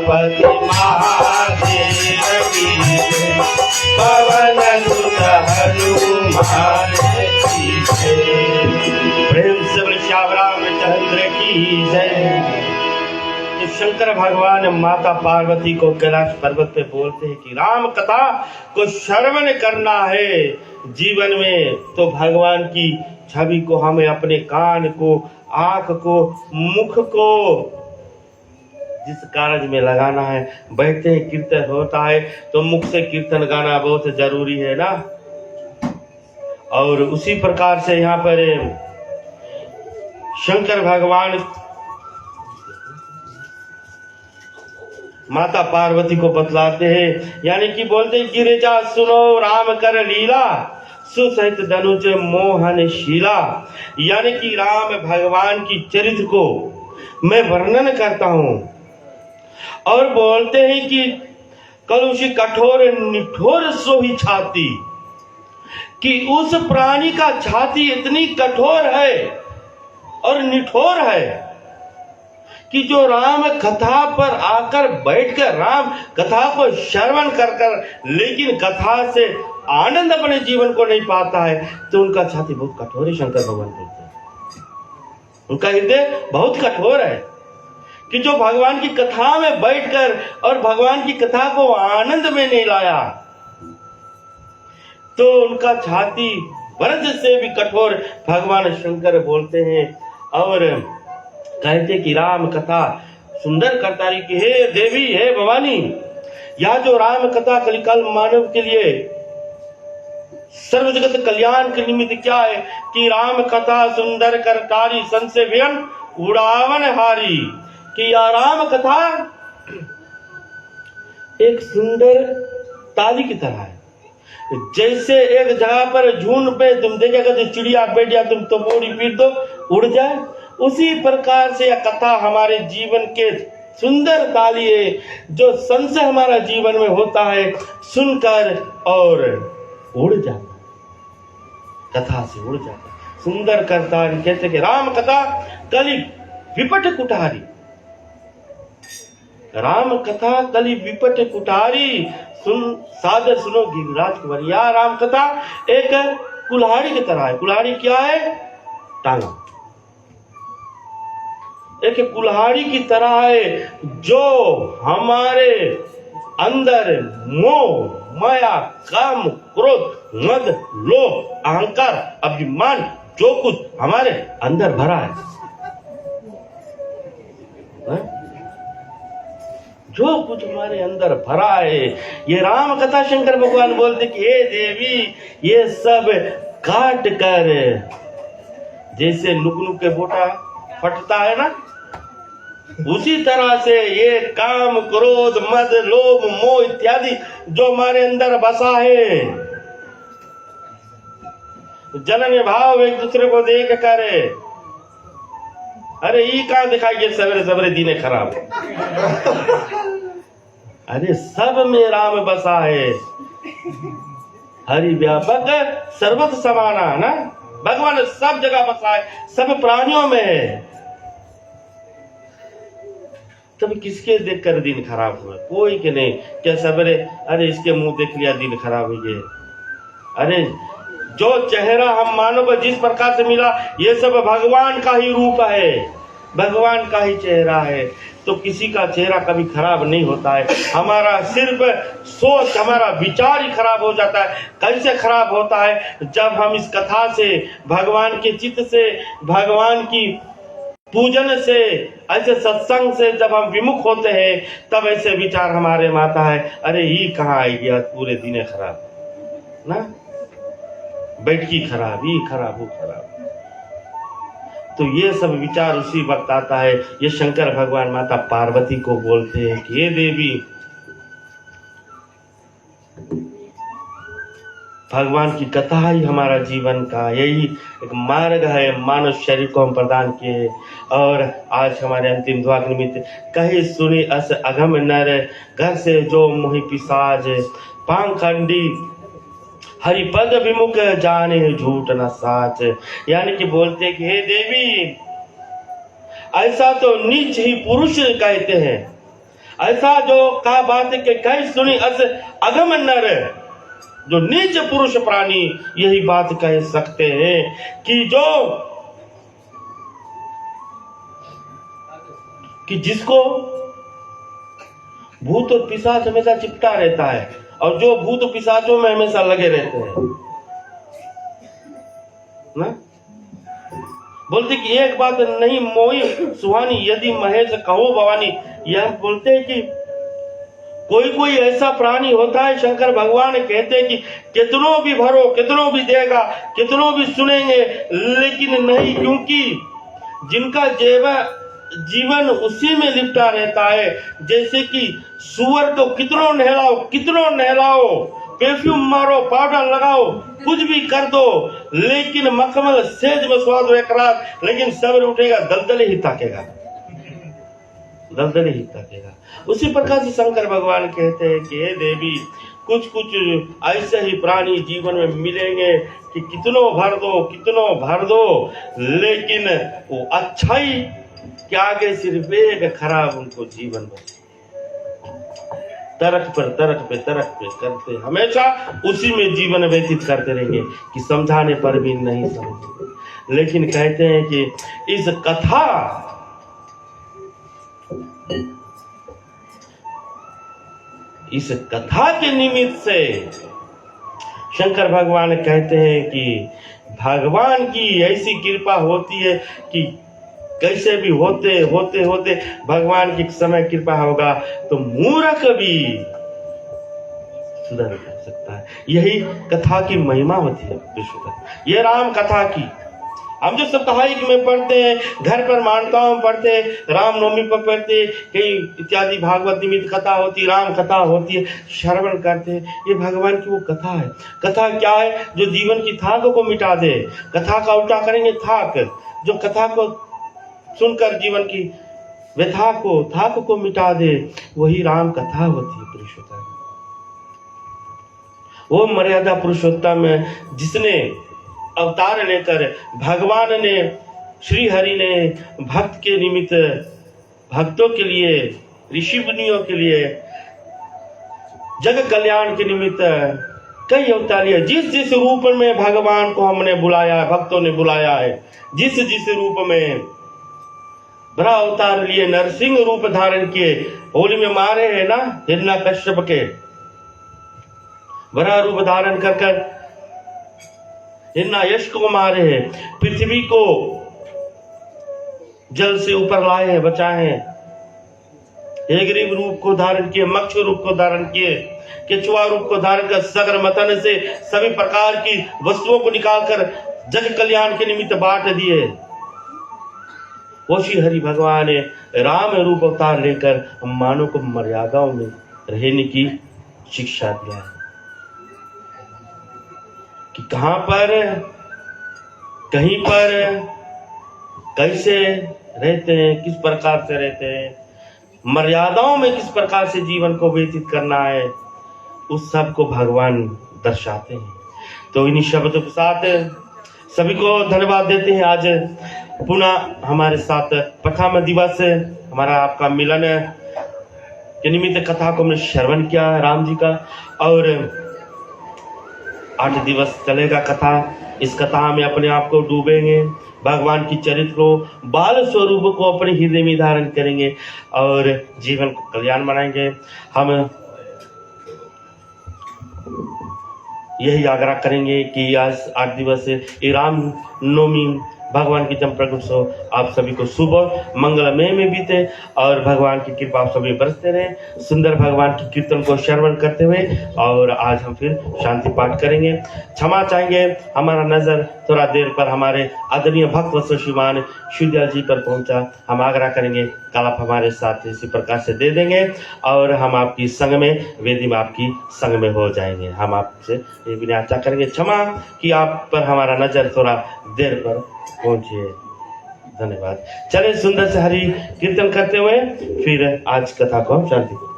गणपति महादेव की जय, पवन सुत हनुमान की जय। प्रेम से बोले श्याम रामचंद्र की जय। तो शंकर भगवान माता पार्वती को कैलाश पर्वत पे बोलते हैं कि राम कथा को श्रवण करना है जीवन में, तो भगवान की छवि को हमें अपने कान को, आंख को, मुख को जिस कार्य में लगाना है। बैठते हैं कीर्तन होता है तो मुख से कीर्तन गाना बहुत जरूरी है ना। और उसी प्रकार से यहाँ पर शंकर भगवान माता पार्वती को बतलाते हैं, यानी कि बोलते हैं गिरिजा सुनो राम कर लीला, सुसहित धनुज मोहन शीला। यानी कि राम भगवान की चरित्र को मैं वर्णन करता हूं और बोलते हैं कि कलुषी कठोर निठोर सोही छाती, कि उस प्राणी का छाती इतनी कठोर है और निठोर है कि जो राम कथा पर आकर बैठकर राम कथा को श्रवण कर कर लेकिन कथा से आनंद अपने जीवन को नहीं पाता है, तो उनका छाती बहुत कठोर है। शंकर भगवान बोलते हैं उनका हृदय बहुत कठोर है कि जो भगवान की कथा में बैठकर और भगवान की कथा को आनंद में नहीं लाया, तो उनका छाती वज्र से भी कठोर भगवान शंकर बोलते हैं। और कहते कि राम कथा सुंदर करता रही कि हे देवी, हे भवानी, यह जो राम कथा कलिकाल मानव के लिए सर्व जगत कल्याण के निमित्त क्या है कि राम कथा सुंदर करतारी संशय व्यन उड़ावन हारी, कि यह राम कथा एक सुंदर ताली की तरह है। जैसे एक जगह पर झुंड पे तुम देखेगा तो चिड़िया बैठ जाए, तुम तो मोड़ी पीट दो उड़ जाए, उसी प्रकार से यह कथा हमारे जीवन के सुंदर ताली है, जो संशय हमारा जीवन में होता है सुनकर और उड़ जाता, कथा से उड़ जाता। सुंदर करता कहते कि राम कथा कली विपट कुठारी, राम कथा कली विपट कुठारी, सुन सादर सुनो गिरिराज कुंवर। यह राम कथा एक कुल्हाड़ी की तरह है। कुल्हाड़ी क्या है? टांगा। एक कुल्हाड़ी की तरह है जो हमारे अंदर मोह, माया, काम, क्रोध, मद, लोभ, अहंकार, अभिमान जो कुछ हमारे अंदर भरा है, जो कुछ हमारे अंदर भरा है, ये राम कथा शंकर भगवान बोलते कि हे देवी, ये सब काट कर, जैसे नुक के बोटा फटता है ना, उसी तरह से ये काम, क्रोध, मद, लोभ, मोह इत्यादि जो हमारे अंदर बसा है, जनन भाव एक दूसरे को देख कर, अरे ये कहां दिखाई ये सवेरे सवेरे दीने खराब, अरे सब में राम बसा है। हरि व्यापक सर्वत्र समाना ना, भगवान सब जगह बसा है, सब प्राणियों में है। तब किसके देखकर दिन खराब हुआ? कोई के नहीं। क्या सवेरे अरे इसके मुंह देख लिया दिन खराब हो गया? अरे जो चेहरा हम मानव को जिस प्रकार से मिला, ये सब भगवान का ही रूप है, भगवान का ही चेहरा है। तो किसी का चेहरा कभी खराब नहीं होता है। हमारा सिर्फ सोच, हमारा विचार ही खराब हो जाता है। कैसे खराब होता है? जब हम इस कथा से, भगवान के चित्त से, भगवान की पूजन से, ऐसे सत्संग से जब हम विमुख होते हैं, तब ऐसे विचार हमारे में आता है, अरे ये कहाँ आई गया, पूरे दिन खराब ना, बैठकी खराब, ये खराब, वो खराब। तो ये सब विचार उसी वक्त आता है। ये शंकर भगवान माता पार्वती को बोलते हैं कि हे देवी, भगवान की कथा ही हमारा जीवन का यही एक मार्ग है। मानव शरीर को हम प्रदान किए और आज हमारे अंतिम दुआ के निमित्त कहे सुनी अस अगम नर, घर से जो मोहि पिशाच, पाखंडी हरिपद विमुख जाने झूठ न साच। यानी कि बोलते कि हे देवी, ऐसा तो नीच ही पुरुष कहते हैं, ऐसा जो कहा बात है कि कहीं सुनी अस अगम नर, जो नीच पुरुष प्राणी यही बात कह सकते हैं कि जिसको भूत और पिशाच हमेशा चिपटा रहता है, और जो भूत पिशाचों में हमेशा लगे रहते हैं ना, बोलते कि एक बात नहीं मोही सुहानी, यदि महेश कहो भवानी। यह बोलते हैं कि कोई कोई ऐसा प्राणी होता है, शंकर भगवान कहते हैं कि कितनों भी भरो, कितनों भी देगा, कितनों भी सुनेंगे, लेकिन नहीं, क्योंकि जिनका जीवन उसी में लिपटा रहता है। जैसे कि सुअर को कितनों नहलाओ, परफ्यूम मारो, पाउडर लगाओ, कुछ भी कर दो, लेकिन मखमल सेज में स्वाद एक रात, लेकिन सवेरे उठेगा दलदले ही ताकेगा। उसी प्रकार से शंकर भगवान कहते हैं कि हे देवी, कुछ ऐसे ही प्राणी जीवन में मिलेंगे कि कितनों भर दो, लेकिन वो अच्छाई के आगे सिर्फ एक खराब उनको जीवन बचे। तरक पे करते हमेशा उसी में जीवन व्यतीत करते रहेंगे कि समझाने पर भी नहीं समझेंगे। लेकिन कहते हैं कि इस कथा के निमित्त से शंकर भगवान कहते हैं कि भगवान की ऐसी कृपा होती है कि कैसे भी होते भगवान की समय कृपा होगा तो मूर्ख भी सुधर सकता है। यही कथा की महिमा होती है विश्व। ये राम कथा की हम जो साप्ताहिक में पढ़ते हैं, घर पर मान्यताओं में पढ़ते हैं, रामनवमी पर पढ़ते हैं, कहीं इत्यादि भागवत निमित्त कथा होती, राम कथा होती है, श्रवण करते हैं। ये भगवान की वो कथा है। कथा क्या है? जो जीवन की थाक को मिटा दे। कथा का उल्टा करेंगे थाक, जो कथा को सुनकर जीवन की व्यथा को, थाक को मिटा दे, वही राम कथा होती है पुरुषोत्तम। वो मर्यादा पुरुषोत्तम जिसने अवतार लेकर भगवान ने, श्री हरि ने भक्त के निमित्त, भक्तों के लिए, ऋषि मुनियों के लिए, जग कल्याण के निमित्त कई अवतार लिए। जिस रूप में भगवान को हमने बुलाया है, भक्तों ने बुलाया है, जिस रूप में बड़ा अवतार लिए, नरसिंह रूप धारण किए। होली में मारे है ना हिरण्यकश्यप के, बड़ा रूप धारण कर हिरण्यकश्यप को मारे हैं, पृथ्वी को जल से ऊपर लाए हैं, बचाए हैं। हेगरीब रूप को धारण किए, मक्ष रूप को धारण किए, केचुआ रूप को धारण कर सगर मतन से सभी प्रकार की वस्तुओं को निकालकर जग कल्याण के निमित्त बांट दिए। वो श्री हरि भगवान ने राम रूप अवतार लेकर हम मानव को मर्यादाओं में रहने की शिक्षा दिया है कि कहां पर, कहीं पर कैसे रहते हैं, किस प्रकार से रहते हैं, मर्यादाओं में किस प्रकार से जीवन को व्यतीत करना है, उस सब को भगवान दर्शाते हैं। तो इन्हीं शब्दों के साथ सभी को धन्यवाद देते हैं। आज पुनः हमारे साथ प्रथम दिवस हमारा आपका मिलन के निमित्त कथा को हमने श्रवण किया राम जी का, और 8 दिवस चलेगा कथा। इस कथा में अपने आप को डूबेंगे, भगवान की चरित्र को, बाल स्वरूप को अपने हृदय में धारण करेंगे और जीवन को कल्याण बनाएंगे। हम यही आग्रह करेंगे कि आज 8 दिवस ये राम नवमी भगवान की जन्म प्रगटोत्सव आप सभी को शुभ मंगलमय में बीते और भगवान की कृपा आप सभी बरसते रहे। सुंदर भगवान की कीर्तन को श्रवण करते हुए और आज हम फिर शांति पाठ करेंगे। क्षमा चाहेंगे, हमारा नजर थोड़ा देर पर हमारे आदरणीय भक्त वत्सल श्रीमान शिवदयाल जी पर पहुंचा। हम आग्रह करेंगे कल आप हमारे साथ इसी प्रकार से दे देंगे और हम आपकी संग में, वेदी में आपकी संग में हो जाएंगे। हम आपसे ये विनती करेंगे क्षमा कि आप पर हमारा नजर थोड़ा देर पर पहुंचिए। धन्यवाद। चले सुंदर से हरि कीर्तन करते हुए फिर आज कथा को हम शांति करें।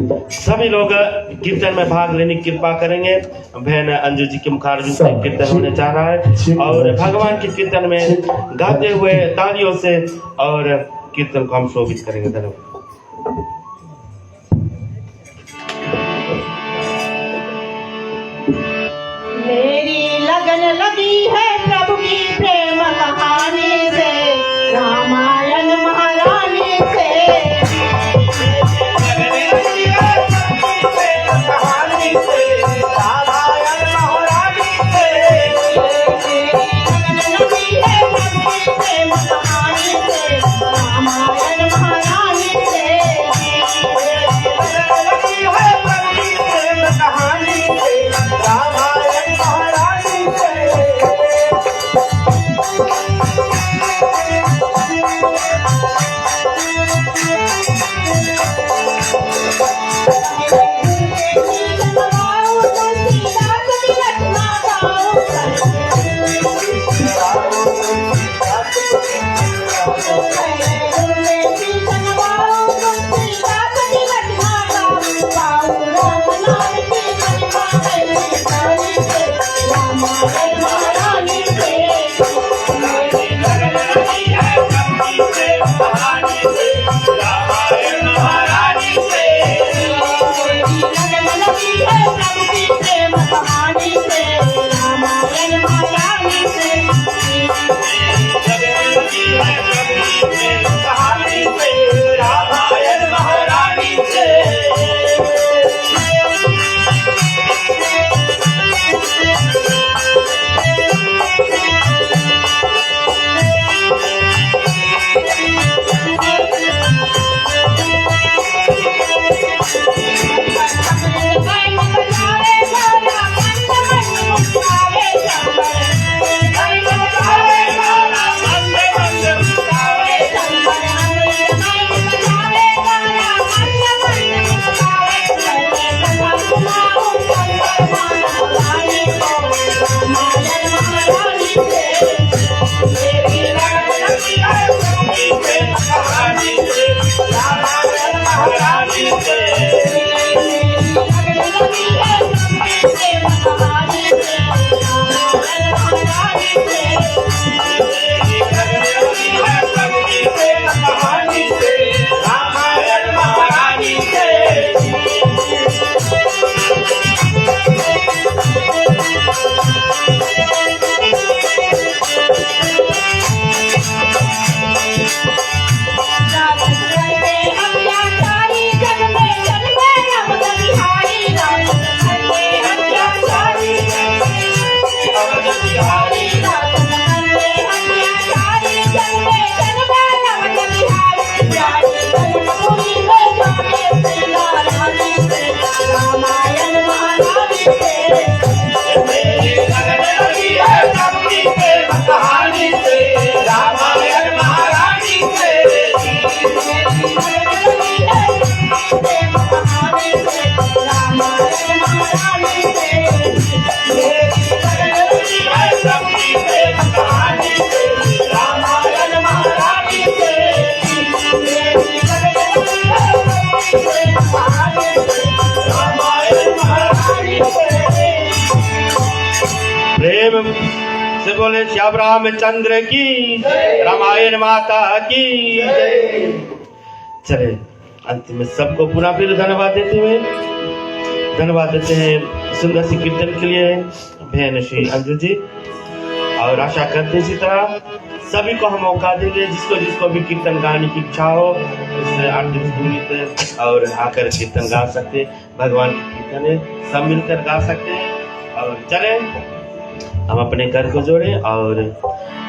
सभी लोग कीर्तन में भाग लेने की कृपा करेंगे। बहन अंजू जी के मुखारजू से कीर्तन होने जा रहा है और भगवान के कीर्तन में गाते हुए तालियों से और कीर्तन को हम शोभित करेंगे। धन्यवाद। मेरी लगन लगी है प्रभु की प्रेम कहानी से, रामायण महारानी से। प्रेम से बोले श्याम रामचंद्र की, रामायण माता की। चले अंतिम में सबको पुनः फिर धन्यवाद देते हैं सुंदर सी कीर्तन के लिए बहन श्री अंजू जी। और आशा करते इसी तरह सभी को हम मौका देंगे, जिसको भी कीर्तन गाने की इच्छा हो इस आर्थिक और आकर कीर्तन गा सकते, भगवान की कीर्तन है सब मिलकर गा सकते हैं। और चले हम अपने कर को जोड़े और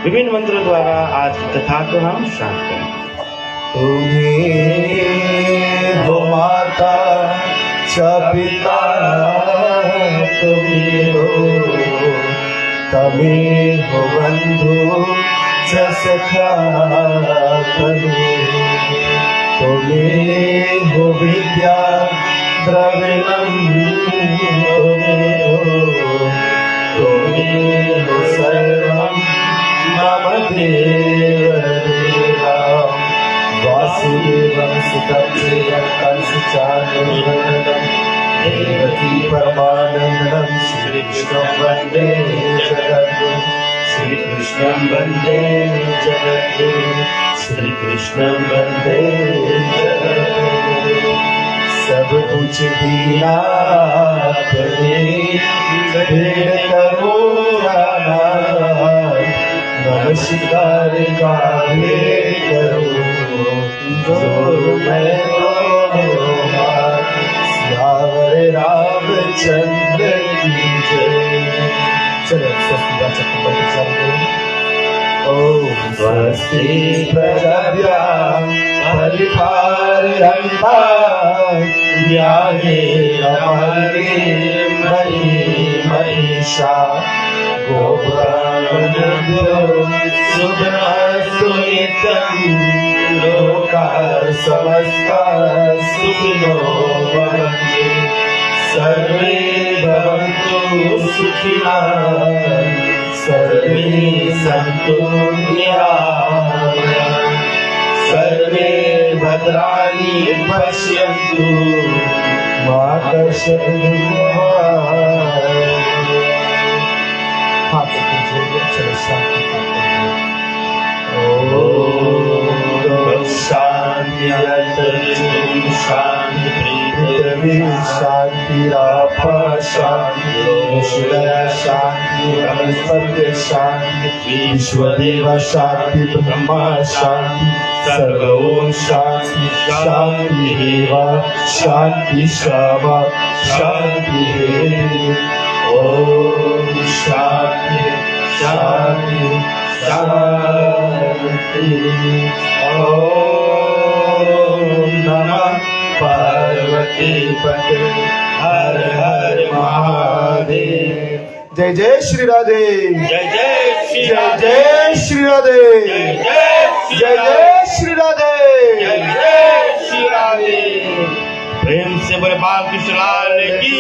विभिन्न मंत्रों द्वारा आज की कथा को हम शांत करें। तुम्हें हो माता च पिता तुम्हें हो, तमें हो बंधु च सखा तुम्हें हो विद्या द्रविणम तुम्हें हो सर्वं मम देव देवा वासुदेवं सुतं देवं कंसचानूरमर्दनं देवकी परमानन्दं श्रीकृष्णं वन्दे जगद्गुरुं श्रीकृष्णं वन्दे जगद्गुरुं श्रीकृष्णं वन्दे जगद्गुरुं सब कुछ दीना अपने भेड़ करो नमस्कार का भेद करो जो मैं सियावर रामचंद्र की जय। चलो स्वस्ति वाचक ओम स्वस्ति प्रजाभ्यां परिपालयन्ता न्यायेन मार्गेण महिषा गोब्राह्मणेभ्यो शुभमस्तु नित्यं लोकाः समस्ताः सुखिनो भवन्तु सर्वे भवन्तु सुखिनः सर्वे सन्तु निरामयाः सर्वे भद्राणि पश्यन्तु मा कश्चित् शांति पृथ्वी शांतिरापा शांति शांति वनस्पति शांति विश्वदेव शांति ब्रह्मा शांति सर्वं शांति शांति शांति शामा शांति ओम शांति शांति शांति ओम नमः पार्वती पते हर हर महादेव। जय जय श्री राधे जय जय श्री जय राधे जय श्री राधे जय जय जय श्री राधे जय श्री राधे। प्रेम से बोले बालकृष्ण लाल की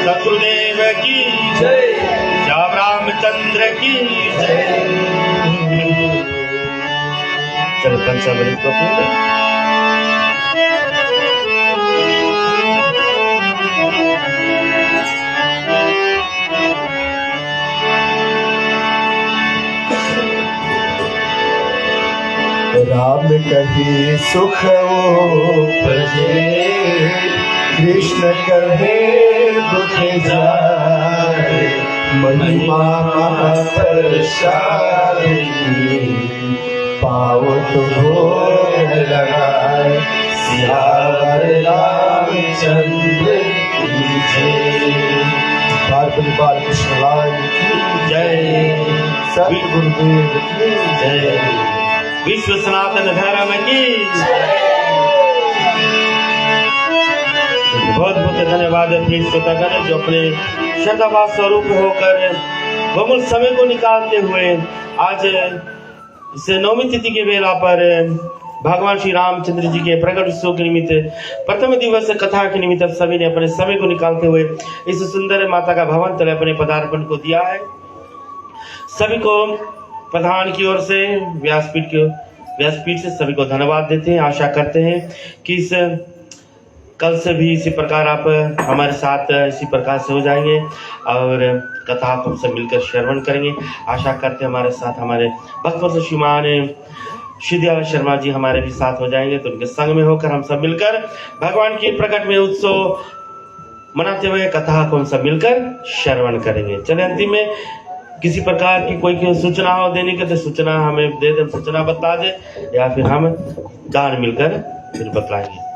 शत्रुदेव की जय श्याम रामचंद्र की जय। चलो पंचामृत को पीते। राम कहे सुख उपजे कृष्ण कहे दुख जाए महिमा महाप्रसादी पाओ तो भोग लगाए सियावर रामचंद्र की जय। पार्वती बालकृष्ण लाल की जय सतगुरुदेव की जय विश्व सनातन धर्म की बहुत बहुत धन्यवाद प्रिय श्रोतागण जो अपने शतभाव स्वरूप होकर बहुमूल समय को निकालते हुए आज इस नौमी तिथि के वेला पर भगवान श्री रामचंद्र जी के प्रकट उत्सव के निमित्त प्रथम दिवस कथा के निमित्त सभी ने अपने समय को निकालते हुए इस सुंदर माता का भवन तले अपने पदार्पण को दिया है। सभी को प्रधान की ओर से व्यासपीठ से सभी को धन्यवाद देते हैं। आशा करते हैं कि इस कल से भी इसी प्रकार आप हमारे साथ इसी प्रकार से हो जाएंगे और कथा को हम सब मिलकर श्रवण करेंगे। आशा करते हैं हमारे साथ हमारे भक्तवत्सल श्रीमान श्री दयाल शर्मा जी हमारे भी साथ हो जाएंगे, तो उनके संग में होकर हम सब मिलकर भगवान के प्रकट में उत्सव मनाते हुए कथा को हम सब मिलकर श्रवण करेंगे। चले अंतिम में किसी प्रकार की कोई सूचना हो देने के तो सूचना हमें दे दे, सूचना बता दे या फिर हम गान मिलकर फिर बतलाएंगे।